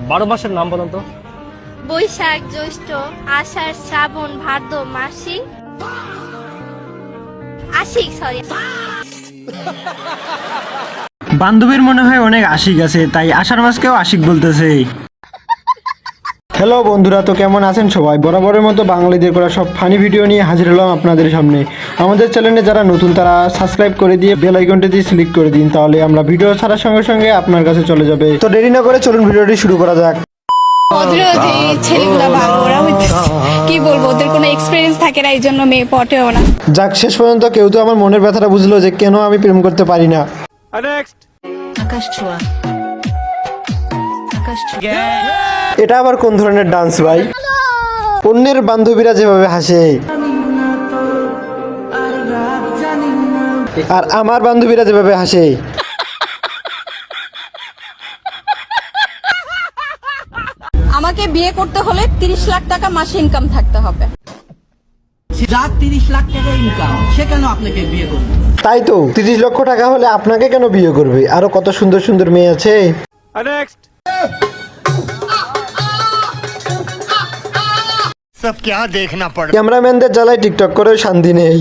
12 মাসের নাম বলুন তো। বৈশাখ, জ্যৈষ্ঠ, আষাঢ়, শ্রাবণ, ভাদ্র, মাসিক, আশিক, সরি। বান্ধবীর মনে হয় অনেক আশিক আছে, তাই আষাঢ় মাসকেও আশিক বলতেছে। হ্যালো বন্ধুরা, তো কেমন আছেন সবাই? বরাবরের মতো বাঙালিদের করা সব ফানি ভিডিও নিয়ে হাজির হলাম আপনাদের সামনে। আমাদের চ্যানেলে যারা নতুন তারা সাবস্ক্রাইব করে দিয়ে বেল আইকনটি সিলেক্ট করে দিন, তাহলে আমরা ভিডিও ছাড়ার সঙ্গে সঙ্গে আপনার কাছে চলে যাবে। তো দেরি না করে চলুন ভিডিওটি শুরু করা যাক। ভদ্র যে ছেলেগুলা ভালো, ওরা কি বলবো, ওদের কোনো এক্সপিরিয়েন্স থাকে না, এই জন্য মেয়ে পটেও না। যাক, শেষ পর্যন্ত কেউ তো আমার মনের ব্যথাটা বুঝলো যে কেন আমি প্রেম করতে পারি না। আকাশ ছোঁয়া, আকাশ ছোঁয়া। এটা আবার কোন ধরনের ডান্স ভাই? অন্যের বান্ধবীরা যেভাবে হাসে আর আমার বান্ধবীরা যেভাবে হাসে, আমাকে বিয়ে করতে হলে 30 লাখ টাকা মাসে ইনকাম থাকতে হবে। যার 30 লাখ টাকা ইনকাম, সে কেন আপনাকে বিয়ে করবে? তাই তো 30 লক্ষ টাকা হলে আপনাকে কেন বিয়ে করবে? আরো কত সুন্দর সুন্দর মেয়ে আছে। ক্যামেরাম্যানদের জ্বালায় টিকটক করেও শান্তি নেই।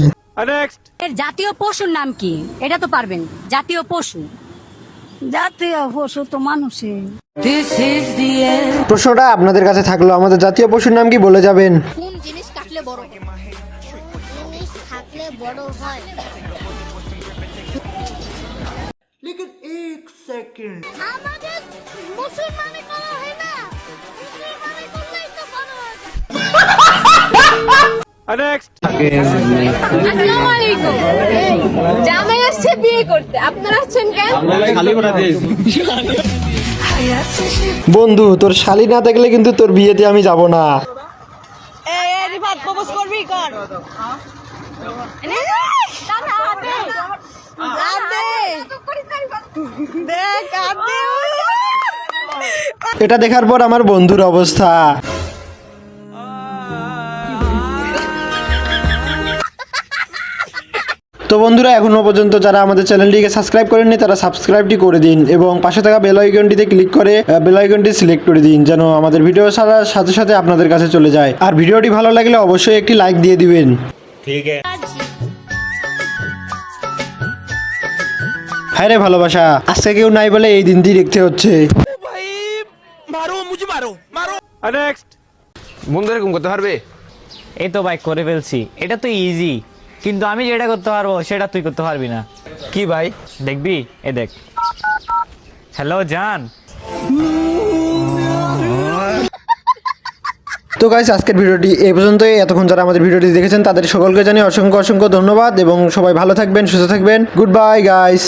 এর জাতীয় পশুর নাম কি? এটা তো পারবেন। জাতীয় পশু, জাতীয় পশু তো মানুষের। প্রশ্নটা আপনাদের কাছে থাকলো, আমাদের জাতীয় পশুর নাম কি বলে যাবেন? কোন জিনিস কাটলে বড় হয়? জিনিস থাকলে বড় হয়। আমাদের মুসলমানে করা হয় না, মুসলমানে করলেই তো বড় হয়। আসসালামু আলাইকুম। জামাই আসছে বিয়ে করতে, আপনারা আসছেন কেন? বন্ধু, তোর শালি না থাকলে কিন্তু তোর বিয়েতে আমি যাব না। এটা দেখার পর আমার বন্ধুর অবস্থা। তো বন্ধুরা, এখনো পর্যন্ত যারা আমাদের চ্যানেলটিকে সাবস্ক্রাইব করেননি তারা সাবস্ক্রাইবটি করে দিন এবং পাশে থাকা বেল আইকনটিতে ক্লিক করে বেল আইকনটি সিলেক্ট করে দিন, যেন আমাদের ভিডিও ছাড়ার সাথে সাথে আপনাদের কাছে চলে যায়। আর ভিডিওটি ভালো লাগলে অবশ্যই একটি লাইক দিয়ে দিবেন। ঠিক আছে। হ্যাঁ রে ভালোবাসা, আজকে কেউ নাই বলে এই দিনটি দেখতে হচ্ছে। বন্ধু এরকম করতে পারবে? এই তো ভাই করে ফেলছি, এটা তো ইজি, কিন্তু আমি যেটা করতে পারবো সেটা তুই করতে পারবি না। কি ভাই? দেখবি? এ দেখ। হ্যালো জান। তো গাইস, আজকের ভিডিওটি এই পর্যন্তই। এতক্ষণ যারা আমাদের ভিডিওটি দেখেছেন তাদের সকলকে জানিয়ে অসংখ্য অসংখ্য ধন্যবাদ এবং সবাই ভালো থাকবেন, সুস্থ থাকবেন। Good bye guys.